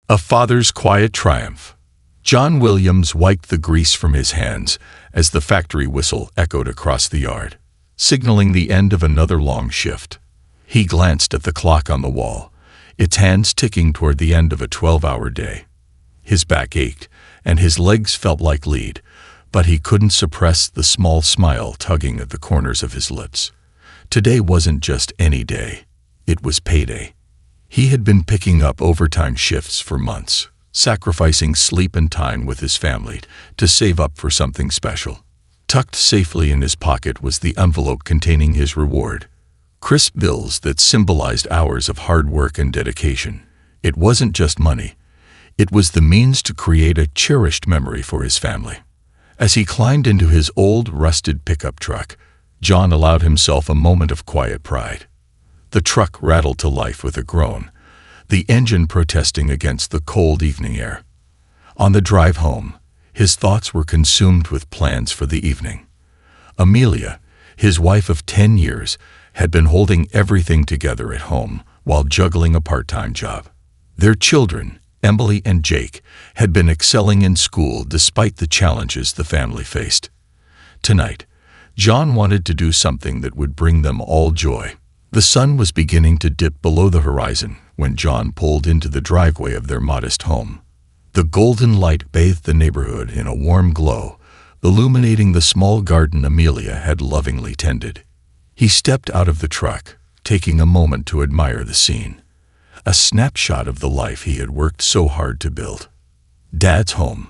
A father's quiet triumph. John Williams wiped the grease from his hands as the factory whistle echoed across the yard, signaling the end of another long shift. He glanced at the clock on the wall, its hands ticking toward the end of a 12-hour day. His back ached, and his legs felt like lead, but he couldn't suppress the small smile tugging at the corners of his lips. Today wasn't just any day. It was payday. He had been picking up overtime shifts for months, sacrificing sleep and time with his family to save up for something special. Tucked safely in his pocket was the envelope containing his reward. Crisp bills that symbolized hours of hard work and dedication. It wasn't just money. It was the means to create a cherished memory for his family. As he climbed into his old, rusted pickup truck, John allowed himself a moment of quiet pride. The truck rattled to life with a groan, the engine protesting against the cold evening air. On the drive home, his thoughts were consumed with plans for the evening. Amelia, his wife of 10 years, had been holding everything together at home while juggling a part-time job. Their children, Emily and Jake, had been excelling in school despite the challenges the family faced. Tonight, John wanted to do something that would bring them all joy. The sun was beginning to dip below the horizon when John pulled into the driveway of their modest home. The golden light bathed the neighborhood in a warm glow, illuminating the small garden Amelia had lovingly tended. He stepped out of the truck, taking a moment to admire the scene. A snapshot of the life he had worked so hard to build. "Dad's home."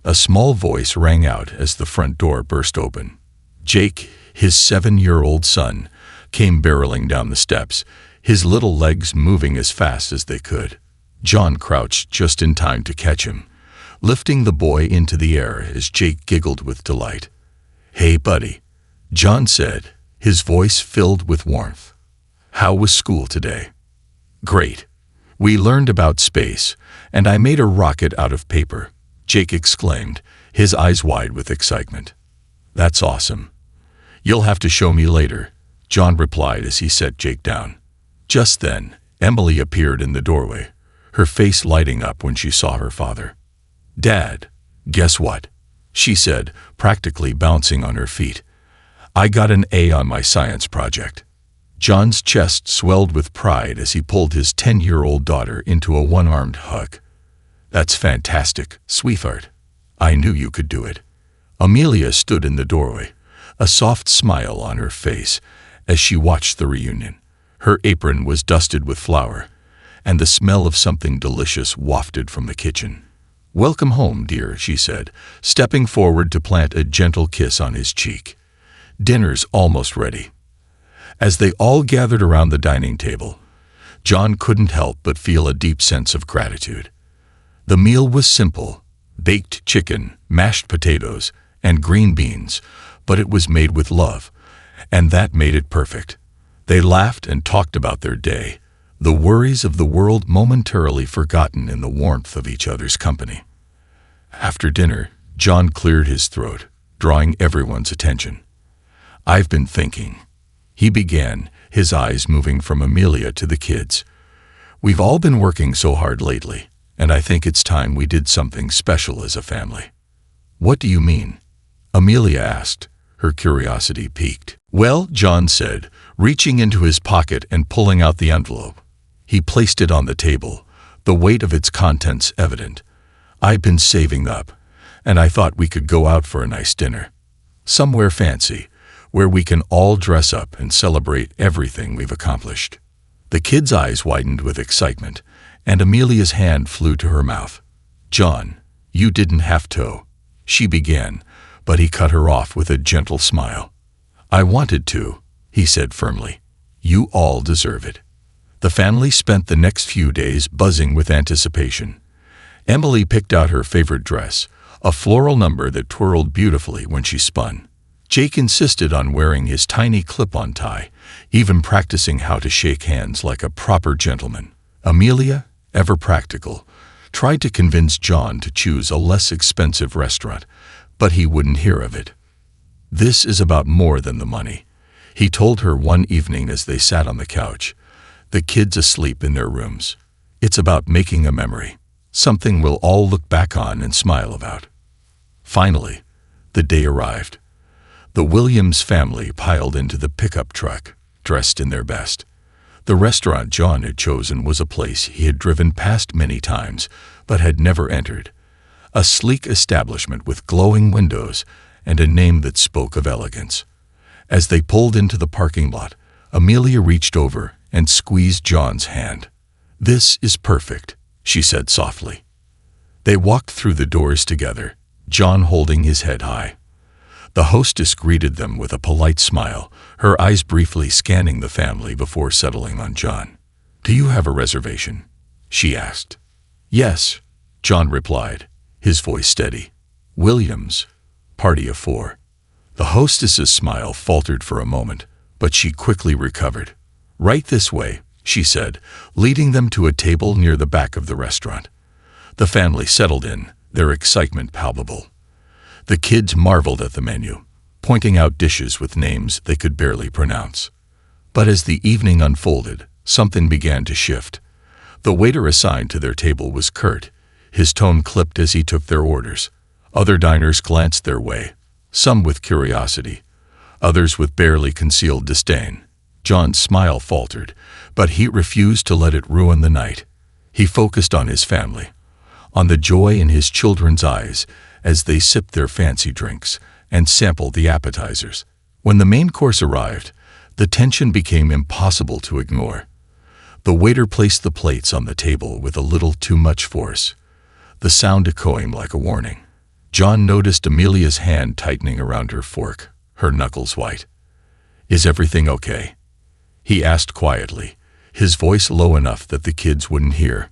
A small voice rang out as the front door burst open. Jake, his 7-year-old son, came barreling down the steps, his little legs moving as fast as they could. John crouched just in time to catch him, lifting the boy into the air as Jake giggled with delight. "Hey, buddy," John said, his voice filled with warmth. "How was school today?" "Great. We learned about space, and I made a rocket out of paper," Jake exclaimed, his eyes wide with excitement. "That's awesome. You'll have to show me later," John replied as he set Jake down. Just then, Emily appeared in the doorway, her face lighting up when she saw her father. "Dad, guess what?" she said, practically bouncing on her feet. "I got an A on my science project." John's chest swelled with pride as he pulled his 10-year-old daughter into a one-armed hug. "That's fantastic, sweetheart. I knew you could do it." Amelia stood in the doorway, a soft smile on her face as she watched the reunion. Her apron was dusted with flour, and the smell of something delicious wafted from the kitchen. "Welcome home, dear," she said, stepping forward to plant a gentle kiss on his cheek. "Dinner's almost ready." As they all gathered around the dining table, John couldn't help but feel a deep sense of gratitude. The meal was simple: baked chicken, mashed potatoes, and green beans, but it was made with love, and that made it perfect. They laughed and talked about their day, the worries of the world momentarily forgotten in the warmth of each other's company. After dinner, John cleared his throat, drawing everyone's attention. "I've been thinking," he began, his eyes moving from Amelia to the kids. "We've all been working so hard lately, and I think it's time we did something special as a family." "What do you mean?" Amelia asked, her curiosity piqued. "Well," John said, reaching into his pocket and pulling out the envelope. He placed it on the table, the weight of its contents evident. "I've been saving up, and I thought we could go out for a nice dinner. Somewhere fancy, where we can all dress up and celebrate everything we've accomplished." The kids' eyes widened with excitement, and Amelia's hand flew to her mouth. "John, you didn't have to," she began, but he cut her off with a gentle smile. "I wanted to," he said firmly. "You all deserve it." The family spent the next few days buzzing with anticipation. Emily picked out her favorite dress, a floral number that twirled beautifully when she spun. Jake insisted on wearing his tiny clip-on tie, even practicing how to shake hands like a proper gentleman. Amelia, ever practical, tried to convince John to choose a less expensive restaurant, but he wouldn't hear of it. "This is about more than the money," he told her one evening as they sat on the couch, the kids asleep in their rooms. "It's about making a memory." something we'll all look back on and smile about. Finally, the day arrived. The Williams family piled into the pickup truck, dressed in their best. The restaurant John had chosen was a place he had driven past many times, but had never entered. A sleek establishment with glowing windows and a name that spoke of elegance. As they pulled into the parking lot, Amelia reached over and squeezed John's hand. "This is perfect," she said softly. They walked through the doors together, John holding his head high. The hostess greeted them with a polite smile, her eyes briefly scanning the family before settling on John. "Do you have a reservation?" she asked. "Yes," John replied, his voice steady. "Williams, party of 4. The hostess's smile faltered for a moment, but she quickly recovered. "Right this way," she said, leading them to a table near the back of the restaurant. The family settled in, their excitement palpable. The kids marveled at the menu, pointing out dishes with names they could barely pronounce. But as the evening unfolded, something began to shift. The waiter assigned to their table was curt, his tone clipped as he took their orders. Other diners glanced their way, some with curiosity, others with barely concealed disdain. John's smile faltered, but he refused to let it ruin the night. He focused on his family, on the joy in his children's eyes as they sipped their fancy drinks and sampled the appetizers. When the main course arrived, the tension became impossible to ignore. The waiter placed the plates on the table with a little too much force, the sound echoing like a warning. John noticed Amelia's hand tightening around her fork, her knuckles white. "Is everything okay?" he asked quietly, his voice low enough that the kids wouldn't hear.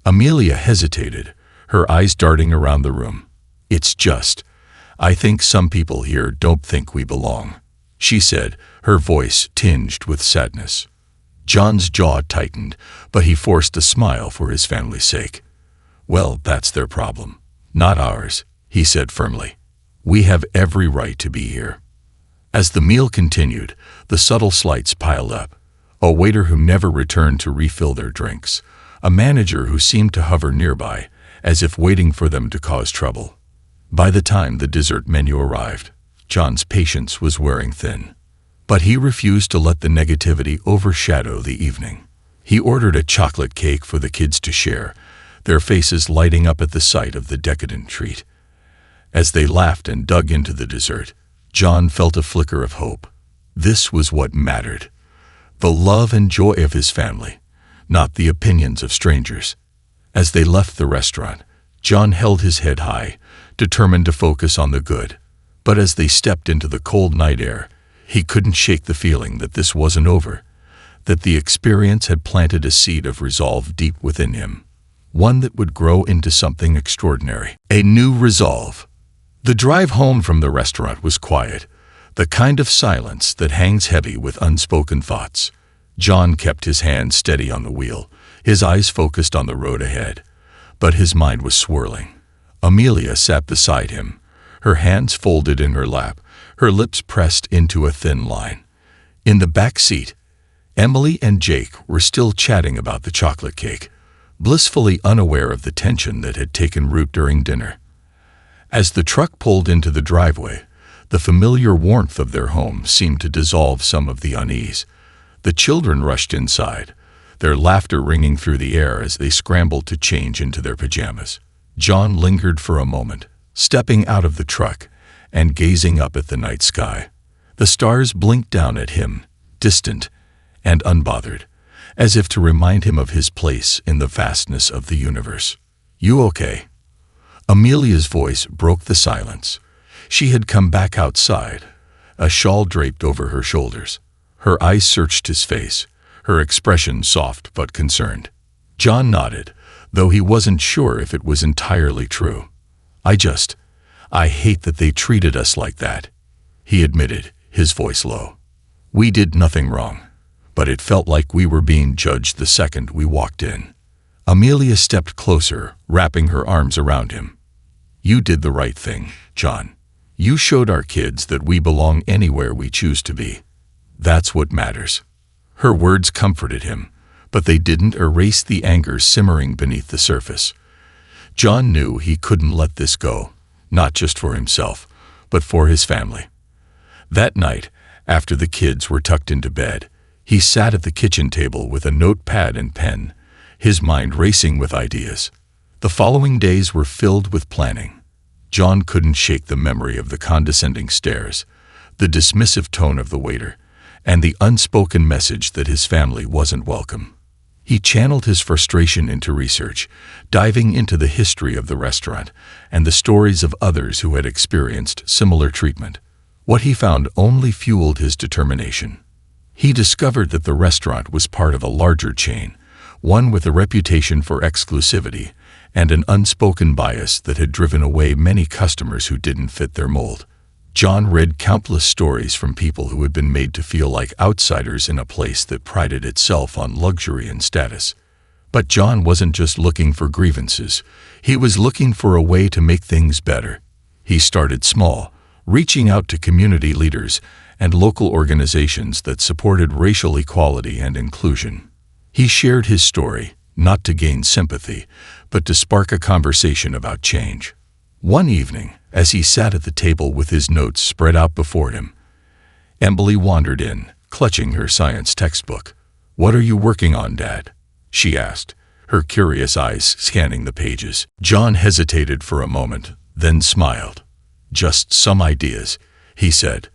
Amelia hesitated, her eyes darting around the room. I think some people here don't think we belong," she said, her voice tinged with sadness. John's jaw tightened, but he forced a smile for his family's sake. "Well, that's their problem, not ours," he said firmly. "We have every right to be here." As the meal continued, the subtle slights piled up. A waiter who never returned to refill their drinks, a manager who seemed to hover nearby, as if waiting for them to cause trouble. By the time the dessert menu arrived, John's patience was wearing thin. But he refused to let the negativity overshadow the evening. He ordered a chocolate cake for the kids to share, their faces lighting up at the sight of the decadent treat. As they laughed and dug into the dessert, John felt a flicker of hope. This was what mattered. The love and joy of his family, not the opinions of strangers. As they left the restaurant, John held his head high, determined to focus on the good. But as they stepped into the cold night air, he couldn't shake the feeling that this wasn't over, that the experience had planted a seed of resolve deep within him, one that would grow into something extraordinary. A new resolve. The drive home from the restaurant was quiet, the kind of silence that hangs heavy with unspoken thoughts. John kept his hand steady on the wheel, his eyes focused on the road ahead, but his mind was swirling. Amelia sat beside him, her hands folded in her lap, her lips pressed into a thin line. In the back seat, Emily and Jake were still chatting about the chocolate cake, blissfully unaware of the tension that had taken root during dinner. As the truck pulled into the driveway, the familiar warmth of their home seemed to dissolve some of the unease. The children rushed inside, their laughter ringing through the air as they scrambled to change into their pajamas. John lingered for a moment, stepping out of the truck and gazing up at the night sky. The stars blinked down at him, distant and unbothered, as if to remind him of his place in the vastness of the universe. "You okay?" Amelia's voice broke the silence. She had come back outside, a shawl draped over her shoulders. Her eyes searched his face, her expression soft but concerned. John nodded, though he wasn't sure if it was entirely true. I hate that they treated us like that," he admitted, his voice low. "We did nothing wrong, but it felt like we were being judged the second we walked in." Amelia stepped closer, wrapping her arms around him. "You did the right thing, John. You showed our kids that we belong anywhere we choose to be. That's what matters." Her words comforted him, but they didn't erase the anger simmering beneath the surface. John knew he couldn't let this go, not just for himself, but for his family. That night, after the kids were tucked into bed, he sat at the kitchen table with a notepad and pen, his mind racing with ideas. The following days were filled with planning. John couldn't shake the memory of the condescending stares, the dismissive tone of the waiter, and the unspoken message that his family wasn't welcome. He channeled his frustration into research, diving into the history of the restaurant and the stories of others who had experienced similar treatment. What he found only fueled his determination. He discovered that the restaurant was part of a larger chain, one with a reputation for exclusivity and an unspoken bias that had driven away many customers who didn't fit their mold. John read countless stories from people who had been made to feel like outsiders in a place that prided itself on luxury and status. But John wasn't just looking for grievances. He was looking for a way to make things better. He started small, reaching out to community leaders and local organizations that supported racial equality and inclusion. He shared his story, not to gain sympathy, but to spark a conversation about change. One evening, as he sat at the table with his notes spread out before him, Emily wandered in, clutching her science textbook. "What are you working on, Dad?" she asked, her curious eyes scanning the pages. John hesitated for a moment, then smiled. "Just some ideas," he said.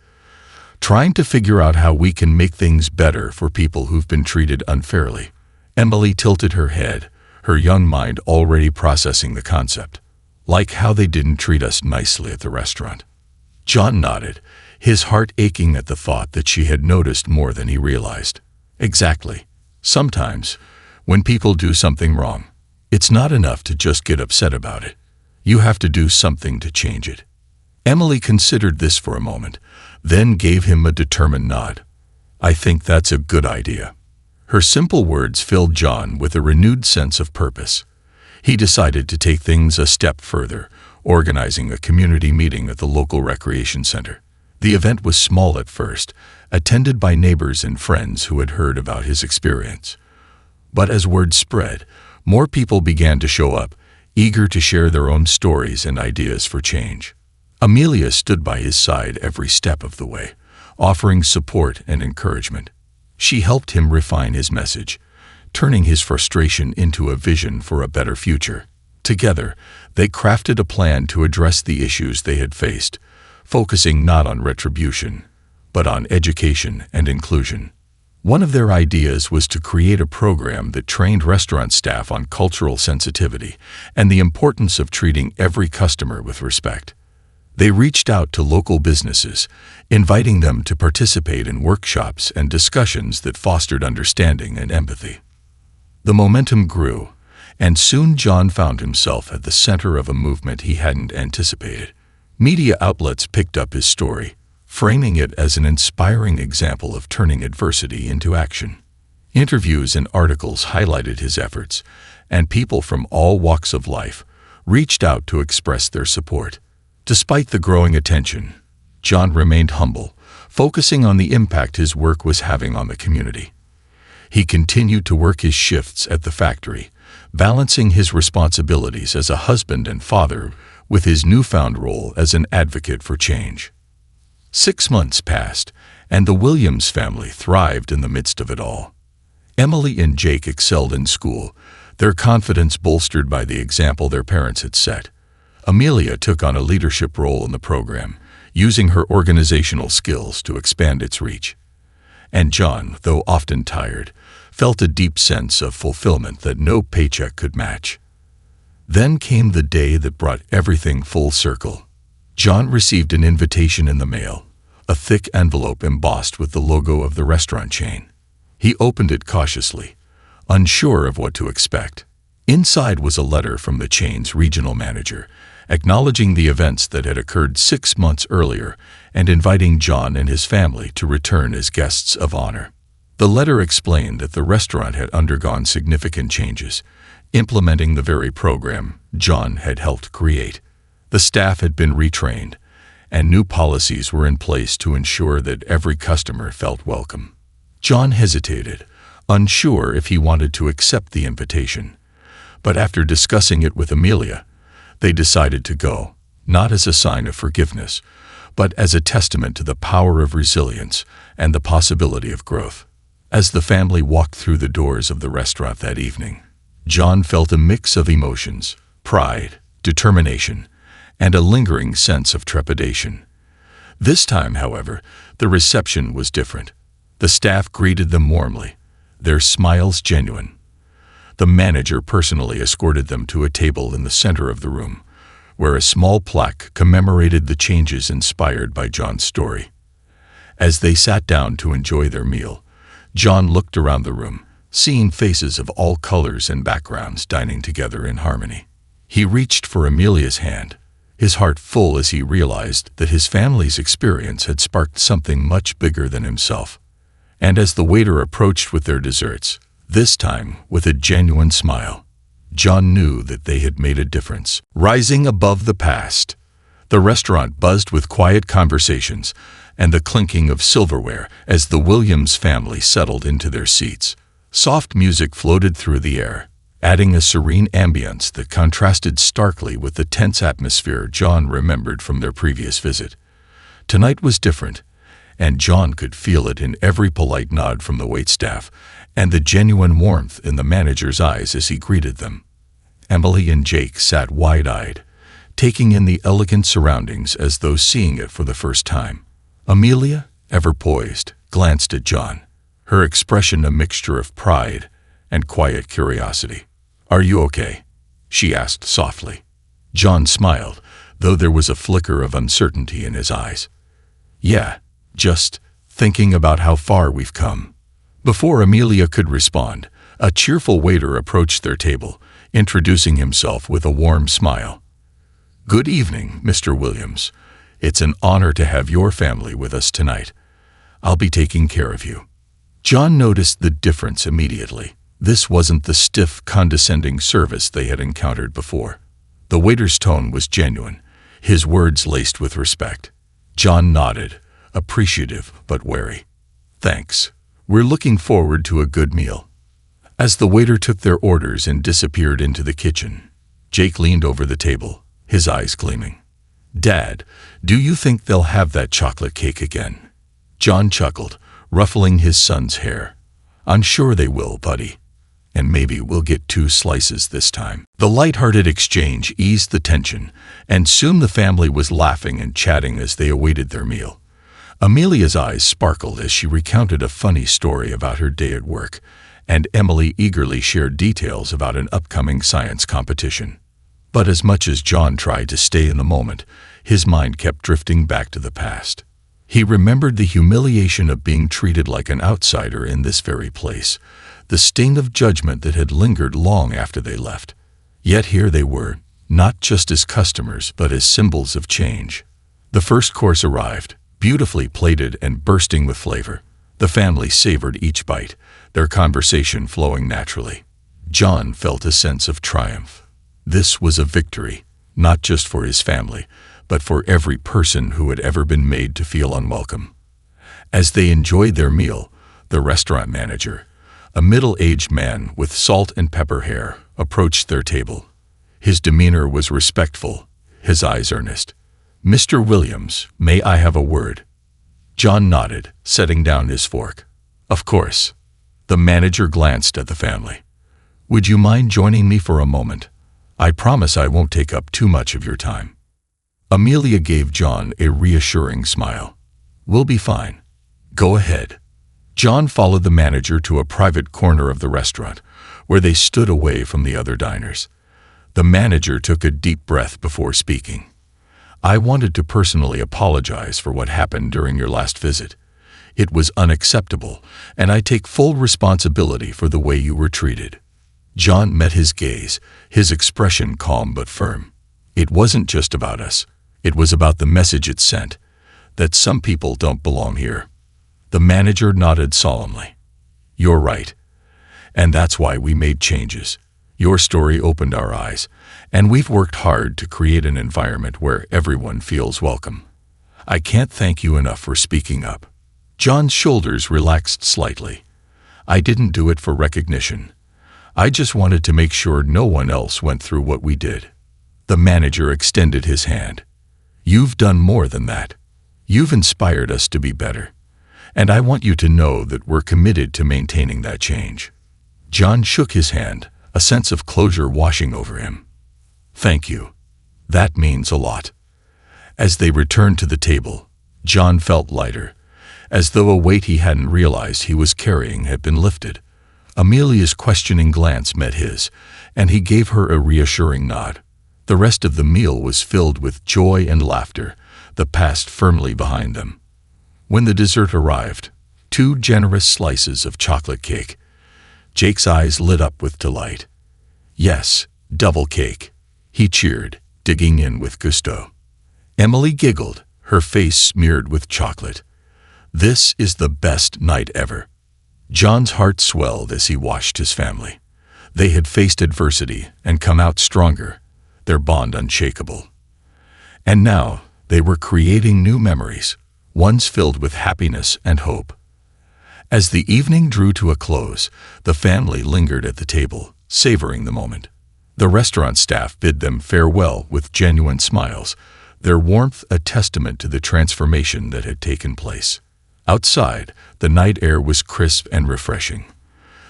"Trying to figure out how we can make things better for people who've been treated unfairly." Emily tilted her head, her young mind already processing the concept. "Like how they didn't treat us nicely at the restaurant." John nodded, his heart aching at the thought that she had noticed more than he realized. "Exactly. Sometimes, when people do something wrong, it's not enough to just get upset about it. You have to do something to change it." Emily considered this for a moment, then gave him a determined nod. "I think that's a good idea." Her simple words filled John with a renewed sense of purpose. He decided to take things a step further, organizing a community meeting at the local recreation center. The event was small at first, attended by neighbors and friends who had heard about his experience. But as word spread, more people began to show up, eager to share their own stories and ideas for change. Amelia stood by his side every step of the way, offering support and encouragement. She helped him refine his message, turning his frustration into a vision for a better future. Together, they crafted a plan to address the issues they had faced, focusing not on retribution, but on education and inclusion. One of their ideas was to create a program that trained restaurant staff on cultural sensitivity and the importance of treating every customer with respect. They reached out to local businesses, inviting them to participate in workshops and discussions that fostered understanding and empathy. The momentum grew, and soon John found himself at the center of a movement he hadn't anticipated. Media outlets picked up his story, framing it as an inspiring example of turning adversity into action. Interviews and articles highlighted his efforts, and people from all walks of life reached out to express their support. Despite the growing attention, John remained humble, focusing on the impact his work was having on the community. He continued to work his shifts at the factory, balancing his responsibilities as a husband and father with his newfound role as an advocate for change. 6 months passed, and the Williams family thrived in the midst of it all. Emily and Jake excelled in school, their confidence bolstered by the example their parents had set. Amelia took on a leadership role in the program, using her organizational skills to expand its reach. And John, though often tired, felt a deep sense of fulfillment that no paycheck could match. Then came the day that brought everything full circle. John received an invitation in the mail, a thick envelope embossed with the logo of the restaurant chain. He opened it cautiously, unsure of what to expect. Inside was a letter from the chain's regional manager, acknowledging the events that had occurred 6 months earlier and inviting John and his family to return as guests of honor. The letter explained that the restaurant had undergone significant changes, implementing the very program John had helped create. The staff had been retrained, and new policies were in place to ensure that every customer felt welcome. John hesitated, unsure if he wanted to accept the invitation. But after discussing it with Amelia, They decided to go, not as a sign of forgiveness, but as a testament to the power of resilience and the possibility of growth. As the family walked through the doors of the restaurant that evening, John felt a mix of emotions: pride, determination, and a lingering sense of trepidation. This time, however, the reception was different. The staff greeted them warmly, their smiles genuine. The manager personally escorted them to a table in the center of the room, where a small plaque commemorated the changes inspired by John's story. As they sat down to enjoy their meal, John looked around the room, seeing faces of all colors and backgrounds dining together in harmony. He reached for Amelia's hand, his heart full as he realized that his family's experience had sparked something much bigger than himself. And as the waiter approached with their desserts, this time with a genuine smile, John knew that they had made a difference. Rising above the past, the restaurant buzzed with quiet conversations and the clinking of silverware as the Williams family settled into their seats. Soft music floated through the air, adding a serene ambience that contrasted starkly with the tense atmosphere John remembered from their previous visit. Tonight was different, and John could feel it in every polite nod from the waitstaff and the genuine warmth in the manager's eyes as he greeted them. Emily and Jake sat wide-eyed, taking in the elegant surroundings as though seeing it for the first time. Amelia, ever poised, glanced at John, her expression a mixture of pride and quiet curiosity. "Are you okay?" she asked softly. John smiled, though there was a flicker of uncertainty in his eyes. "Yeah, just thinking about how far we've come." Before Amelia could respond, a cheerful waiter approached their table, introducing himself with a warm smile. "Good evening, Mr. Williams. It's an honor to have your family with us tonight. I'll be taking care of you." John noticed the difference immediately. This wasn't the stiff, condescending service they had encountered before. The waiter's tone was genuine, his words laced with respect. John nodded, appreciative but wary. "Thanks. We're looking forward to a good meal." As the waiter took their orders and disappeared into the kitchen, Jake leaned over the table, his eyes gleaming. "Dad, do you think they'll have that chocolate cake again?" John chuckled, ruffling his son's hair. "I'm sure they will, buddy. And maybe we'll get 2 slices this time." The light-hearted exchange eased the tension, and soon the family was laughing and chatting as they awaited their meal. Amelia's eyes sparkled as she recounted a funny story about her day at work, and Emily eagerly shared details about an upcoming science competition. But as much as John tried to stay in the moment, his mind kept drifting back to the past. He remembered the humiliation of being treated like an outsider in this very place, the sting of judgment that had lingered long after they left. Yet here they were, not just as customers but as symbols of change. The first course arrived, beautifully plated and bursting with flavor. The family savored each bite, their conversation flowing naturally. John felt a sense of triumph. This was a victory, not just for his family, but for every person who had ever been made to feel unwelcome. As they enjoyed their meal, the restaurant manager, a middle-aged man with salt and pepper hair, approached their table. His demeanor was respectful, his eyes earnest. "Mr. Williams, may I have a word?" John nodded, setting down his fork. "Of course." The manager glanced at the family. "Would you mind joining me for a moment? I promise I won't take up too much of your time." Amelia gave John a reassuring smile. "We'll be fine. Go ahead." John followed the manager to a private corner of the restaurant, where they stood away from the other diners. The manager took a deep breath before speaking. "I wanted to personally apologize for what happened during your last visit. It was unacceptable, and I take full responsibility for the way you were treated." John met his gaze, his expression calm but firm. It wasn't just about us. It was about the message it sent, that some people don't belong here. The manager nodded solemnly. "You're right. And that's why we made changes. Your story opened our eyes, and we've worked hard to create an environment where everyone feels welcome. I can't thank you enough for speaking up." John's shoulders relaxed slightly. "I didn't do it for recognition. I just wanted to make sure no one else went through what we did." The manager extended his hand. "You've done more than that. You've inspired us to be better. And I want you to know that we're committed to maintaining that change." John shook his hand, a sense of closure washing over him. "Thank you. That means a lot." As they returned to the table, John felt lighter, as though a weight he hadn't realized he was carrying had been lifted. Amelia's questioning glance met his, and he gave her a reassuring nod. The rest of the meal was filled with joy and laughter, the past firmly behind them. When the dessert arrived, 2 generous slices of chocolate cake, Jake's eyes lit up with delight. "Yes, double cake," he cheered, digging in with gusto. Emily giggled, her face smeared with chocolate. "This is the best night ever." John's heart swelled as he watched his family. They had faced adversity and come out stronger, their bond unshakable. And now they were creating new memories, ones filled with happiness and hope. As the evening drew to a close, the family lingered at the table, savoring the moment. The restaurant staff bid them farewell with genuine smiles, their warmth a testament to the transformation that had taken place. Outside, the night air was crisp and refreshing.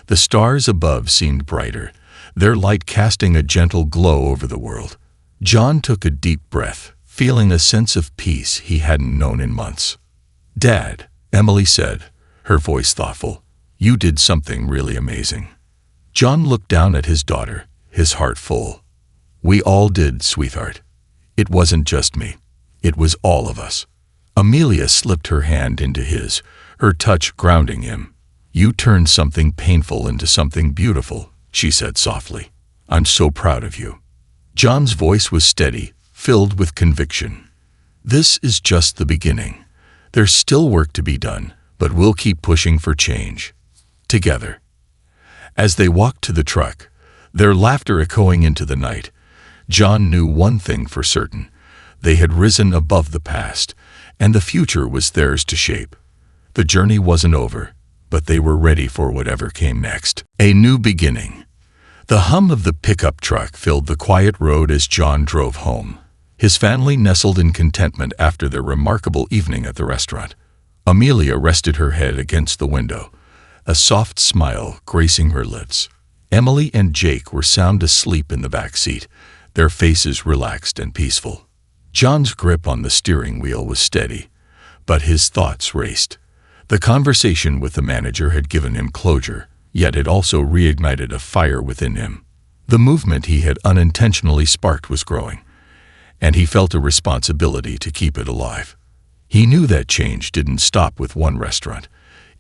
The stars above seemed brighter, their light casting a gentle glow over the world. John took a deep breath, feeling a sense of peace he hadn't known in months. "Dad," Emily said, her voice thoughtful, "you did something really amazing." John looked down at his daughter, his heart full. "We all did, sweetheart. It wasn't just me. It was all of us." Amelia slipped her hand into his, her touch grounding him. "You turned something painful into something beautiful," she said softly. "I'm so proud of you." John's voice was steady, filled with conviction. "This is just the beginning. There's still work to be done, but we'll keep pushing for change. Together." As they walked to the truck, their laughter echoing into the night, John knew one thing for certain. They had risen above the past, and the future was theirs to shape. The journey wasn't over, but they were ready for whatever came next. A new beginning. The hum of the pickup truck filled the quiet road as John drove home. His family nestled in contentment after their remarkable evening at the restaurant. Amelia rested her head against the window, a soft smile gracing her lips. Emily and Jake were sound asleep in the back seat, their faces relaxed and peaceful. John's grip on the steering wheel was steady, but his thoughts raced. The conversation with the manager had given him closure, yet it also reignited a fire within him. The movement he had unintentionally sparked was growing, and he felt a responsibility to keep it alive. He knew that change didn't stop with one restaurant.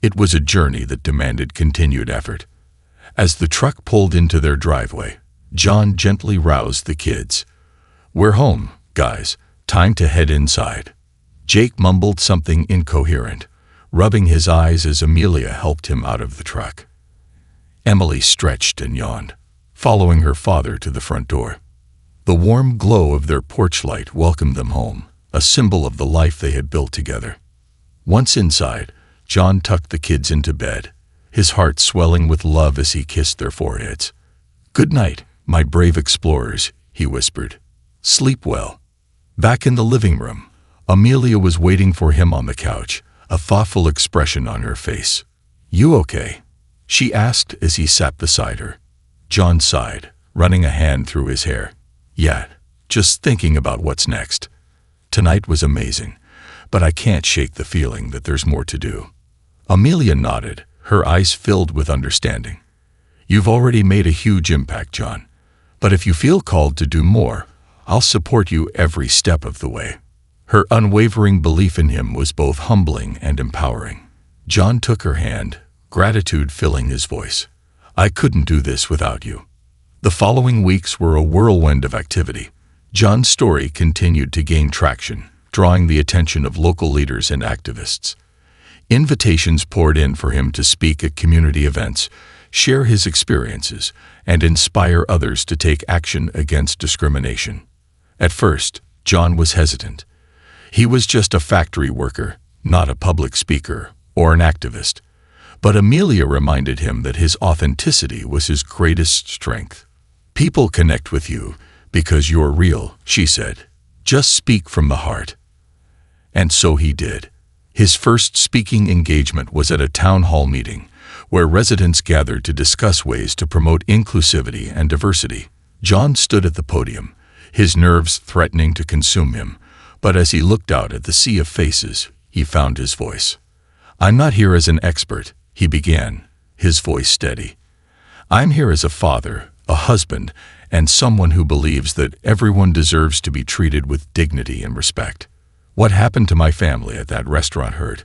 It was a journey that demanded continued effort. As the truck pulled into their driveway, John gently roused the kids. "We're home, guys. Time to head inside." Jake mumbled something incoherent, rubbing his eyes as Amelia helped him out of the truck. Emily stretched and yawned, following her father to the front door. The warm glow of their porch light welcomed them home, a symbol of the life they had built together. Once inside, John tucked the kids into bed, his heart swelling with love as he kissed their foreheads. "Good night, my brave explorers," he whispered. "Sleep well." Back in the living room, Amelia was waiting for him on the couch, a thoughtful expression on her face. "You okay?" she asked as he sat beside her. John sighed, running a hand through his hair. "Yeah, just thinking about what's next. Tonight was amazing, but I can't shake the feeling that there's more to do." Amelia nodded, her eyes filled with understanding. "You've already made a huge impact, John. But if you feel called to do more, I'll support you every step of the way." Her unwavering belief in him was both humbling and empowering. John took her hand, gratitude filling his voice. "I couldn't do this without you." The following weeks were a whirlwind of activity. John's story continued to gain traction, drawing the attention of local leaders and activists. Invitations poured in for him to speak at community events, share his experiences, and inspire others to take action against discrimination. At first, John was hesitant. He was just a factory worker, not a public speaker or an activist. But Amelia reminded him that his authenticity was his greatest strength. "People connect with you "Because you're real," she said. "Just speak from the heart." And so he did. His first speaking engagement was at a town hall meeting, where residents gathered to discuss ways to promote inclusivity and diversity. John stood at the podium, his nerves threatening to consume him, but as he looked out at the sea of faces, he found his voice. "I'm not here as an expert," he began, his voice steady. "I'm here as a father, a husband, and someone who believes that everyone deserves to be treated with dignity and respect. What happened to my family at that restaurant hurt,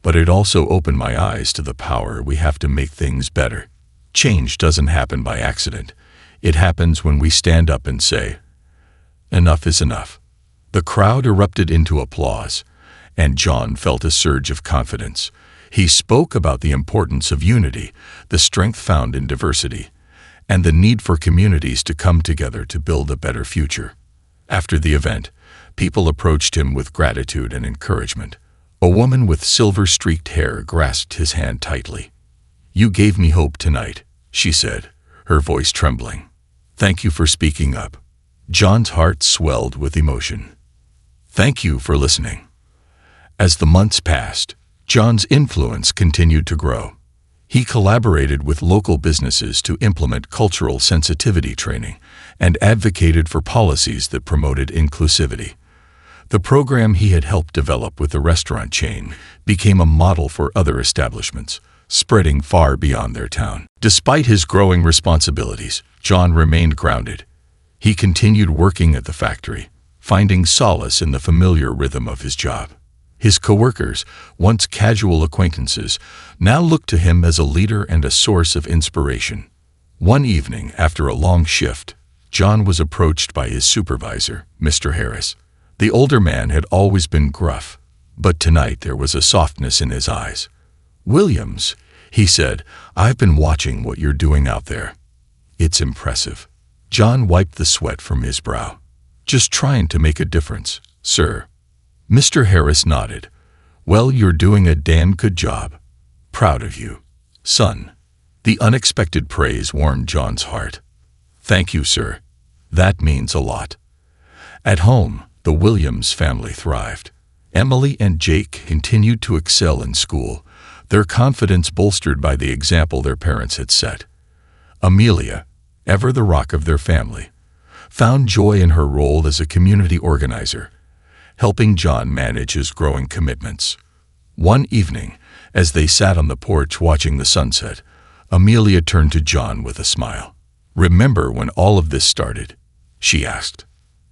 but it also opened my eyes to the power we have to make things better. Change doesn't happen by accident. It happens when we stand up and say, 'Enough is enough.'" The crowd erupted into applause, and John felt a surge of confidence. He spoke about the importance of unity, the strength found in diversity, and the need for communities to come together to build a better future. After the event, people approached him with gratitude and encouragement. A woman with silver-streaked hair grasped his hand tightly. "You gave me hope tonight," she said, her voice trembling. "Thank you for speaking up." John's heart swelled with emotion. "Thank you for listening." As the months passed, John's influence continued to grow. He collaborated with local businesses to implement cultural sensitivity training and advocated for policies that promoted inclusivity. The program he had helped develop with the restaurant chain became a model for other establishments, spreading far beyond their town. Despite his growing responsibilities, John remained grounded. He continued working at the factory, finding solace in the familiar rhythm of his job. His coworkers, once casual acquaintances, now looked to him as a leader and a source of inspiration. One evening, after a long shift, John was approached by his supervisor, Mr. Harris. The older man had always been gruff, but tonight there was a softness in his eyes. "Williams," he said, "I've been watching what you're doing out there. It's impressive." John wiped the sweat from his brow. "Just trying to make a difference, sir." Mr. Harris nodded. "Well, you're doing a damn good job. Proud of you, son." The unexpected praise warmed John's heart. "Thank you, sir. That means a lot." At home, the Williams family thrived. Emily and Jake continued to excel in school, their confidence bolstered by the example their parents had set. Amelia, ever the rock of their family, found joy in her role as a community organizer, helping John manage his growing commitments. One evening, as they sat on the porch watching the sunset, Amelia turned to John with a smile. "Remember when all of this started?" she asked.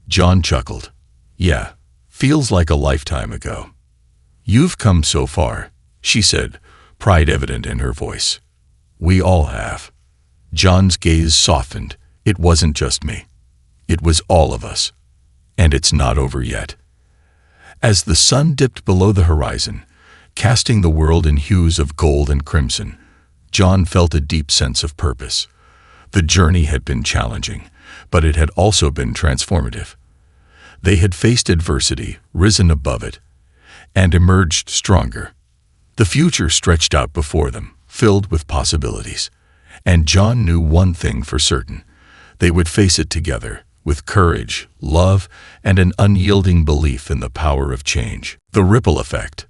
John chuckled. "Yeah, feels like a lifetime ago." "You've come so far," she said, pride evident in her voice. "We all have." John's gaze softened. It wasn't just me. It was all of us. And it's not over yet. As the sun dipped below the horizon, casting the world in hues of gold and crimson, John felt a deep sense of purpose. The journey had been challenging, but it had also been transformative. They had faced adversity, risen above it, and emerged stronger. The future stretched out before them, filled with possibilities. And John knew one thing for certain: they would face it together, with courage, love, and an unyielding belief in the power of change. The ripple effect.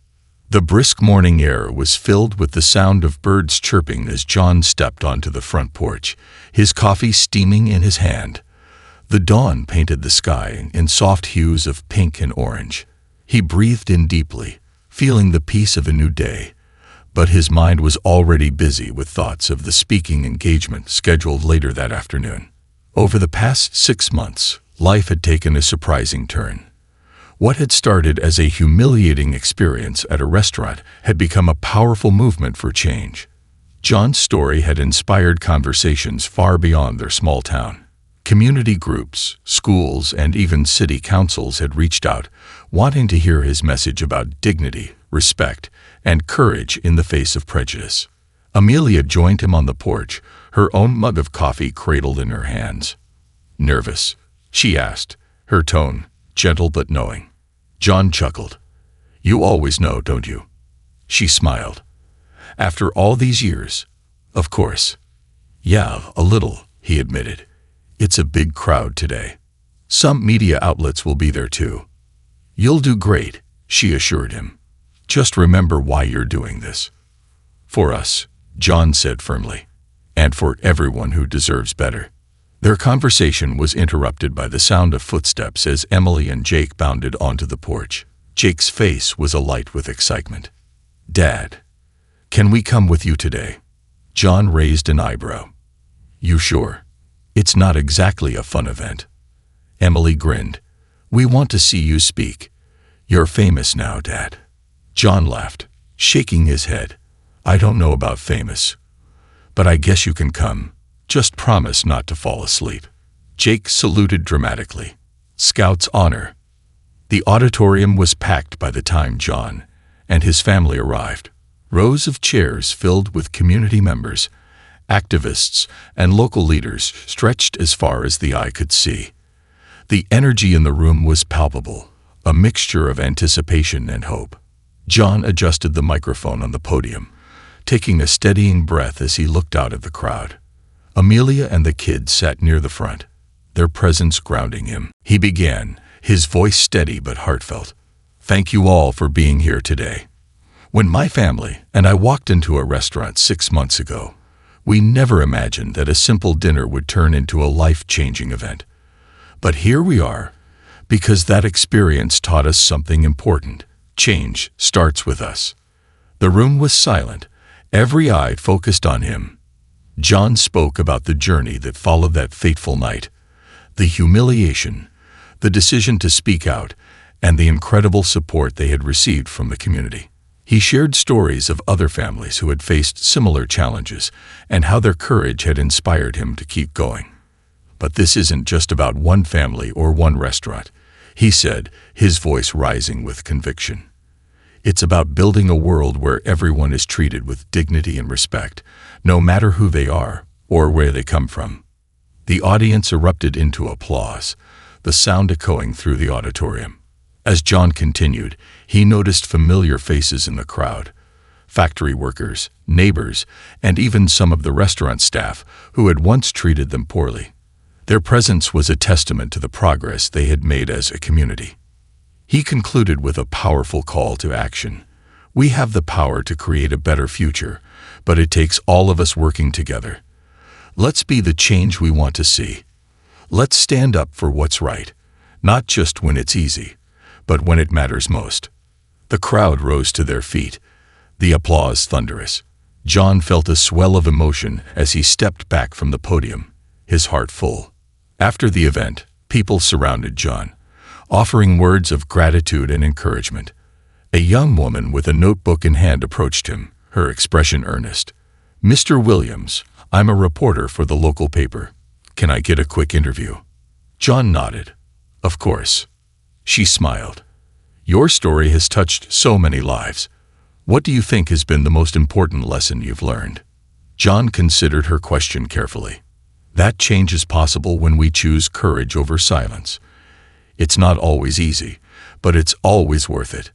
The brisk morning air was filled with the sound of birds chirping as John stepped onto the front porch, his coffee steaming in his hand. The dawn painted the sky in soft hues of pink and orange. He breathed in deeply, feeling the peace of a new day, but his mind was already busy with thoughts of the speaking engagement scheduled later that afternoon. Over the past 6 months, life had taken a surprising turn. What had started as a humiliating experience at a restaurant had become a powerful movement for change. John's story had inspired conversations far beyond their small town. Community groups, schools, and even city councils had reached out, wanting to hear his message about dignity, respect, and courage in the face of prejudice. Amelia joined him on the porch, her own mug of coffee cradled in her hands. "Nervous?" she asked, her tone gentle but knowing. John chuckled. "You always know, don't you?" She smiled. "After all these years?" "Of course." "Yeah, a little," he admitted. "It's a big crowd today." Some media outlets will be there too. You'll do great, she assured him. Just remember why you're doing this. For us, John said firmly, and for everyone who deserves better. Their conversation was interrupted by the sound of footsteps as Emily and Jake bounded onto the porch. Jake's face was alight with excitement. Dad, can we come with you today? John raised an eyebrow. You sure? It's not exactly a fun event. Emily grinned. We want to see you speak. You're famous now, Dad. John laughed, shaking his head. I don't know about famous, but I guess you can come. Just promise not to fall asleep. Jake saluted dramatically. Scout's honor. The auditorium was packed by the time John and his family arrived. Rows of chairs filled with community members, activists, and local leaders stretched as far as the eye could see. The energy in the room was palpable, a mixture of anticipation and hope. John adjusted the microphone on the podium, taking a steadying breath as he looked out at the crowd. Amelia and the kids sat near the front, their presence grounding him. He began, his voice steady but heartfelt. Thank you all for being here today. When my family and I walked into a restaurant 6 months ago, we never imagined that a simple dinner would turn into a life-changing event. But here we are, because that experience taught us something important. Change starts with us. The room was silent, every eye focused on him. John spoke about the journey that followed that fateful night, the humiliation, the decision to speak out, and the incredible support they had received from the community. He shared stories of other families who had faced similar challenges and how their courage had inspired him to keep going. But this isn't just about one family or one restaurant, he said, his voice rising with conviction. It's about building a world where everyone is treated with dignity and respect, no matter who they are or where they come from. The audience erupted into applause, the sound echoing through the auditorium. As John continued, he noticed familiar faces in the crowd, factory workers, neighbors, and even some of the restaurant staff who had once treated them poorly. Their presence was a testament to the progress they had made as a community. He concluded with a powerful call to action. We have the power to create a better future, but it takes all of us working together. Let's be the change we want to see. Let's stand up for what's right, not just when it's easy, but when it matters most. The crowd rose to their feet, the applause thunderous. John felt a swell of emotion as he stepped back from the podium, his heart full. After the event, people surrounded John, offering words of gratitude and encouragement. A young woman with a notebook in hand approached him, her expression earnest. Mr. Williams, I'm a reporter for the local paper. Can I get a quick interview? John nodded. Of course. She smiled. Your story has touched so many lives. What do you think has been the most important lesson you've learned? John considered her question carefully. That change is possible when we choose courage over silence. It's not always easy, but it's always worth it.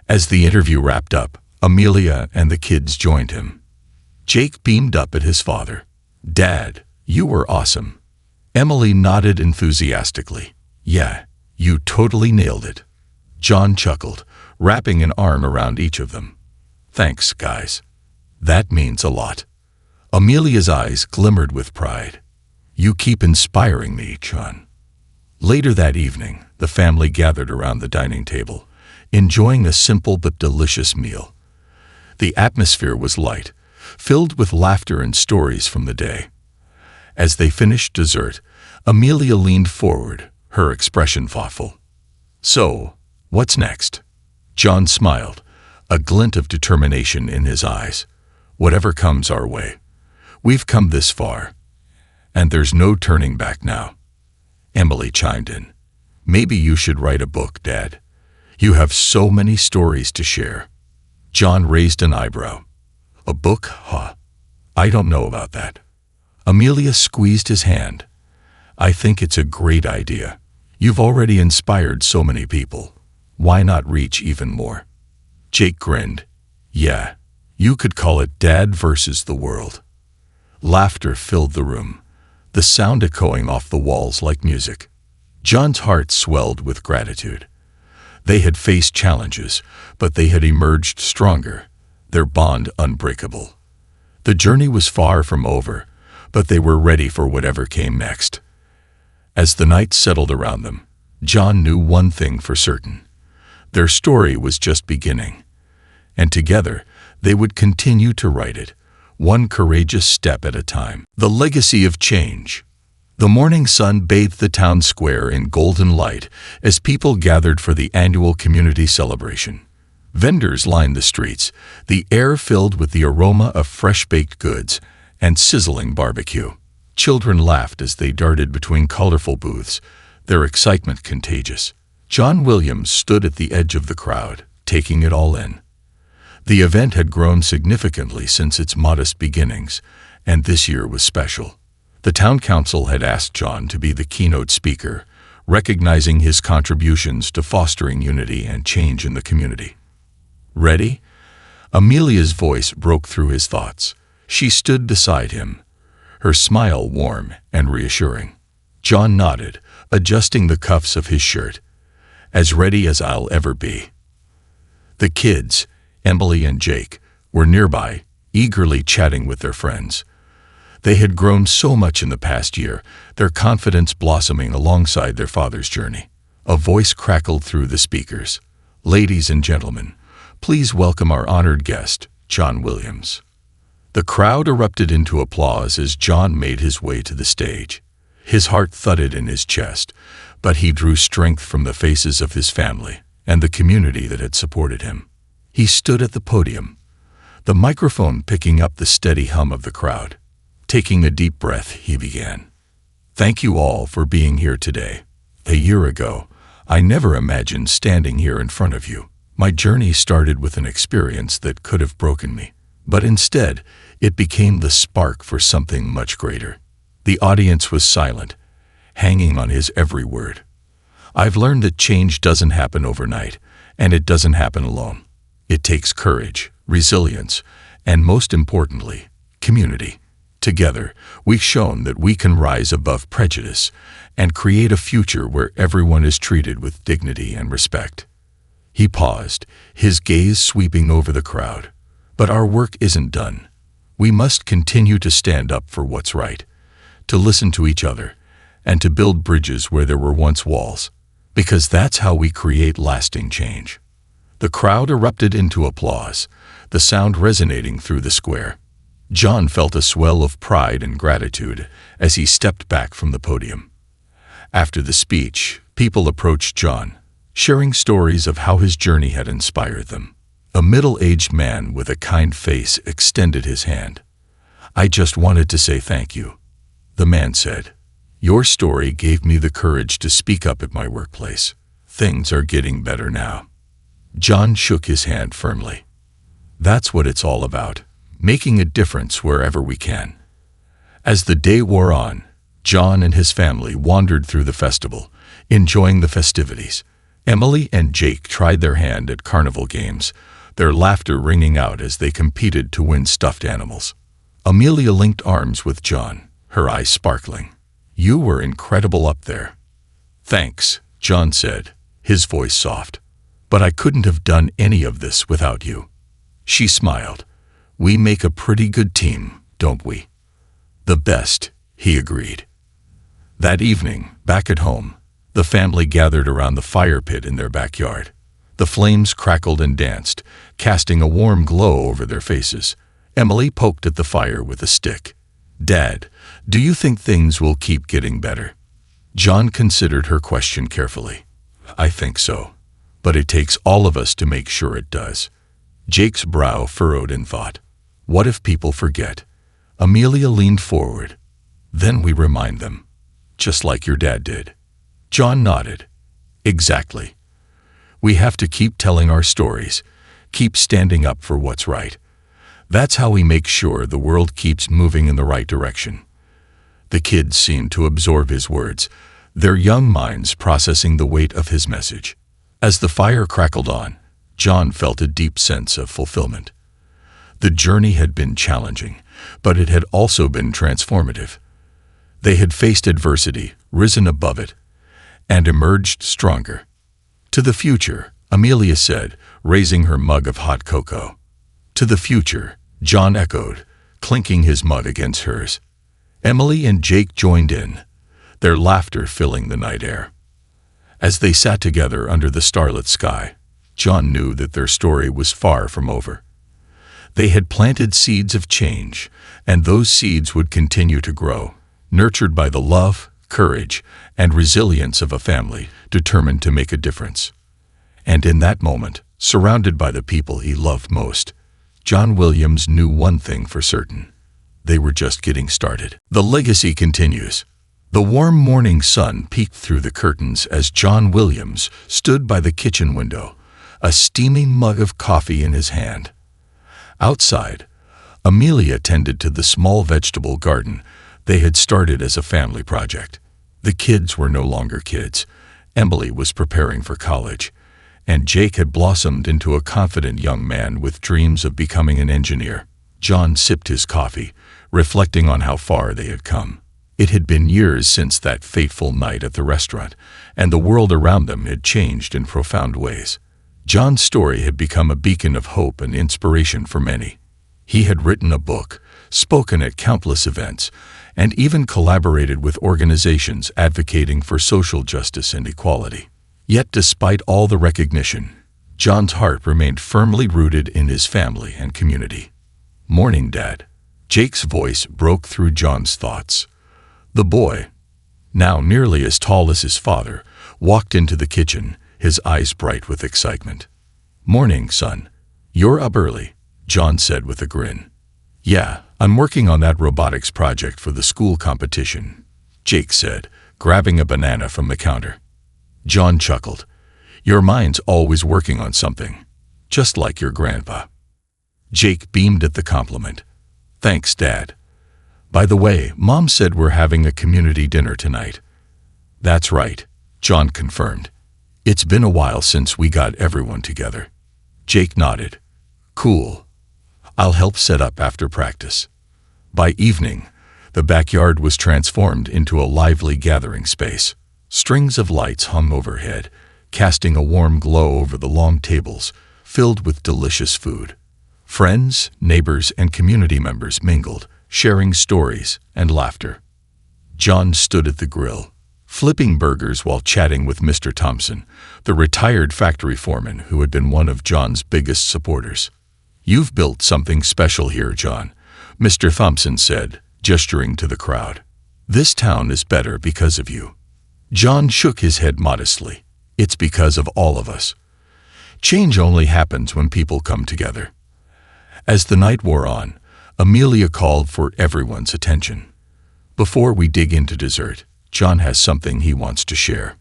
As the interview wrapped up, Amelia and the kids joined him. Jake beamed up at his father. Dad, you were awesome. Emily nodded enthusiastically. Yeah, you totally nailed it. John chuckled, wrapping an arm around each of them. Thanks, guys. That means a lot. Amelia's eyes glimmered with pride. You keep inspiring me, John. Later that evening, the family gathered around the dining table, enjoying a simple but delicious meal. The atmosphere was light, filled with laughter and stories from the day. As they finished dessert, Amelia leaned forward, her expression thoughtful. So, what's next? John smiled, a glint of determination in his eyes. Whatever comes our way. We've come this far, and there's no turning back now. Emily chimed in. Maybe you should write a book, Dad. You have so many stories to share. John raised an eyebrow. A book, huh? I don't know about that. Amelia squeezed his hand. I think it's a great idea. You've already inspired so many people. Why not reach even more? Jake grinned. Yeah, you could call it Dad versus the world. Laughter filled the room, the sound echoing off the walls like music. John's heart swelled with gratitude. They had faced challenges, but they had emerged stronger, their bond unbreakable. The journey was far from over, but they were ready for whatever came next. As the night settled around them, John knew one thing for certain. Their story was just beginning, and together they would continue to write it, one courageous step at a time. The legacy of change. The morning sun bathed the town square in golden light as people gathered for the annual community celebration. Vendors lined the streets, the air filled with the aroma of fresh-baked goods and sizzling barbecue. Children laughed as they darted between colorful booths, their excitement contagious. John Williams stood at the edge of the crowd, taking it all in. The event had grown significantly since its modest beginnings, and this year was special. The town council had asked John to be the keynote speaker, recognizing his contributions to fostering unity and change in the community. Ready? Amelia's voice broke through his thoughts. She stood beside him, her smile warm and reassuring. John nodded, adjusting the cuffs of his shirt. As ready as I'll ever be. The kids, Emily and Jake, were nearby, eagerly chatting with their friends. They had grown so much in the past year, their confidence blossoming alongside their father's journey. A voice crackled through the speakers. "Ladies and gentlemen, please welcome our honored guest, John Williams." The crowd erupted into applause as John made his way to the stage. His heart thudded in his chest, but he drew strength from the faces of his family and the community that had supported him. He stood at the podium, the microphone picking up the steady hum of the crowd. Taking a deep breath, he began. "Thank you all for being here today. A year ago, I never imagined standing here in front of you. My journey started with an experience that could have broken me, but instead, it became the spark for something much greater." The audience was silent, hanging on his every word. "I've learned that change doesn't happen overnight, and it doesn't happen alone. It takes courage, resilience, and most importantly, community. Together, we've shown that we can rise above prejudice and create a future where everyone is treated with dignity and respect." He paused, his gaze sweeping over the crowd. "But our work isn't done. We must continue to stand up for what's right, to listen to each other, and to build bridges where there were once walls, because that's how we create lasting change." The crowd erupted into applause, the sound resonating through the square. John felt a swell of pride and gratitude as he stepped back from the podium. After the speech, people approached John, sharing stories of how his journey had inspired them. A middle-aged man with a kind face extended his hand. "I just wanted to say thank you," the man said. "Your story gave me the courage to speak up at my workplace. Things are getting better now." John shook his hand firmly. "That's what it's all about. Making a difference wherever we can." As the day wore on, John and his family wandered through the festival, enjoying the festivities. Emily and Jake tried their hand at carnival games, their laughter ringing out as they competed to win stuffed animals. Amelia linked arms with John, her eyes sparkling. "You were incredible up there." "Thanks," John said, his voice soft. "But I couldn't have done any of this without you." She smiled. "We make a pretty good team, don't we?" "The best," he agreed. That evening, back at home, the family gathered around the fire pit in their backyard. The flames crackled and danced, casting a warm glow over their faces. Emily poked at the fire with a stick. "Dad, do you think things will keep getting better?" John considered her question carefully. "I think so, but it takes all of us to make sure it does." Jake's brow furrowed in thought. "What if people forget?" Amelia leaned forward. "Then we remind them, just like your dad did." John nodded. "Exactly. We have to keep telling our stories, keep standing up for what's right. That's how we make sure the world keeps moving in the right direction." The kids seemed to absorb his words, their young minds processing the weight of his message. As the fire crackled on, John felt a deep sense of fulfillment. The journey had been challenging, but it had also been transformative. They had faced adversity, risen above it, and emerged stronger. To the future, Amelia said, raising her mug of hot cocoa. To the future, John echoed, clinking his mug against hers. Emily and Jake joined in, their laughter filling the night air. As they sat together under the starlit sky, John knew that their story was far from over. They had planted seeds of change, and those seeds would continue to grow, nurtured by the love, courage, and resilience of a family determined to make a difference. And in that moment, surrounded by the people he loved most, John Williams knew one thing for certain. They were just getting started. The legacy continues. The warm morning sun peeked through the curtains as John Williams stood by the kitchen window, a steaming mug of coffee in his hand. Outside, Amelia tended to the small vegetable garden they had started as a family project. The kids were no longer kids. Emily was preparing for college, and Jake had blossomed into a confident young man with dreams of becoming an engineer. John sipped his coffee, reflecting on how far they had come. It had been years since that fateful night at the restaurant, and the world around them had changed in profound ways. John's story had become a beacon of hope and inspiration for many. He had written a book, spoken at countless events, and even collaborated with organizations advocating for social justice and equality. Yet despite all the recognition, John's heart remained firmly rooted in his family and community. "Morning, Dad." Jake's voice broke through John's thoughts. The boy, now nearly as tall as his father, walked into the kitchen, his eyes bright with excitement. "Morning, son. You're up early," John said with a grin. "Yeah, I'm working on that robotics project for the school competition," Jake said, grabbing a banana from the counter. John chuckled. "Your mind's always working on something, just like your grandpa." Jake beamed at the compliment. "Thanks, Dad. By the way, Mom said we're having a community dinner tonight." "That's right," John confirmed. "It's been a while since we got everyone together." Jake nodded. "Cool. I'll help set up after practice." By evening, the backyard was transformed into a lively gathering space. Strings of lights hung overhead, casting a warm glow over the long tables filled with delicious food. Friends, neighbors, and community members mingled, sharing stories and laughter. John stood at the grill, flipping burgers while chatting with Mr. Thompson, the retired factory foreman who had been one of John's biggest supporters. "You've built something special here, John," Mr. Thompson said, gesturing to the crowd. "This town is better because of you." John shook his head modestly. "It's because of all of us. Change only happens when people come together." As the night wore on, Amelia called for everyone's attention. "Before we dig into dessert, John has something he wants to share."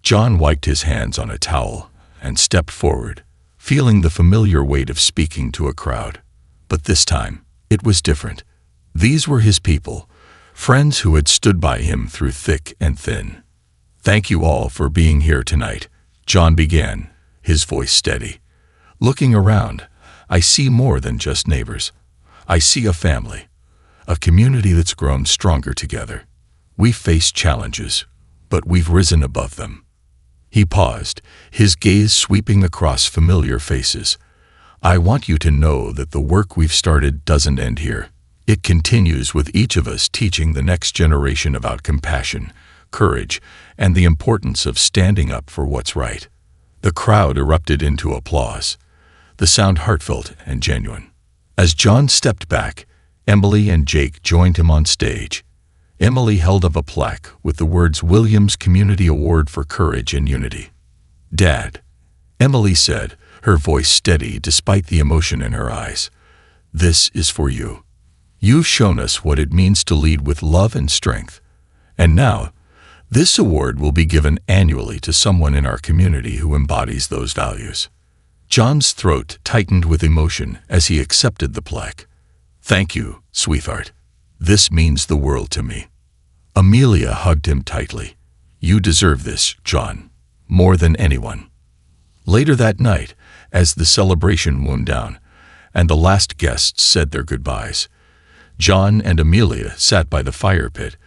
John wiped his hands on a towel and stepped forward, feeling the familiar weight of speaking to a crowd. But this time, it was different. These were his people, friends who had stood by him through thick and thin. "Thank you all for being here tonight," John began, his voice steady. "Looking around, I see more than just neighbors. I see a family, a community that's grown stronger together. We've faced challenges, but we've risen above them." He paused, his gaze sweeping across familiar faces. "I want you to know that the work we've started doesn't end here. It continues with each of us teaching the next generation about compassion, courage, and the importance of standing up for what's right." The crowd erupted into applause, the sound heartfelt and genuine. As John stepped back, Emily and Jake joined him on stage. Emily held up a plaque with the words "Williams Community Award for Courage and Unity." "Dad," Emily said, her voice steady despite the emotion in her eyes, "this is for you. You've shown us what it means to lead with love and strength. And now, this award will be given annually to someone in our community who embodies those values." John's throat tightened with emotion as he accepted the plaque. "Thank you, sweetheart. This means the world to me." Amelia hugged him tightly. "You deserve this, John, more than anyone." Later that night, as the celebration wound down and the last guests said their goodbyes, John and Amelia sat by the fire pit,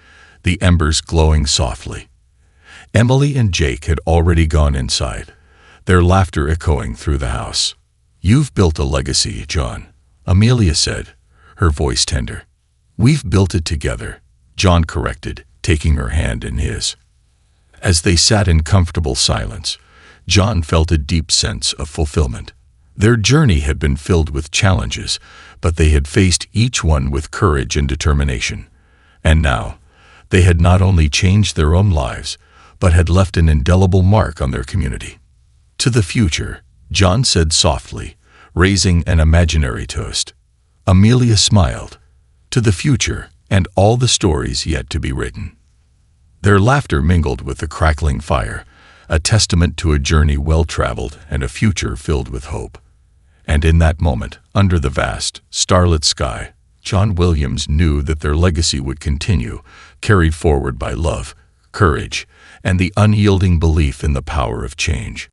the embers glowing softly. Emily and Jake had already gone inside, their laughter echoing through the house. "You've built a legacy, John," Amelia said, her voice tender. "We've built it together," John corrected, taking her hand in his. As they sat in comfortable silence, John felt a deep sense of fulfillment. Their journey had been filled with challenges, but they had faced each one with courage and determination. And now, they had not only changed their own lives, but had left an indelible mark on their community. "To the future," John said softly, raising an imaginary toast. Amelia smiled. "To the future and all the stories yet to be written." Their laughter mingled with the crackling fire, a testament to a journey well-traveled and a future filled with hope. And in that moment, under the vast, starlit sky, John Williams knew that their legacy would continue, carried forward by love, courage, and the unyielding belief in the power of change.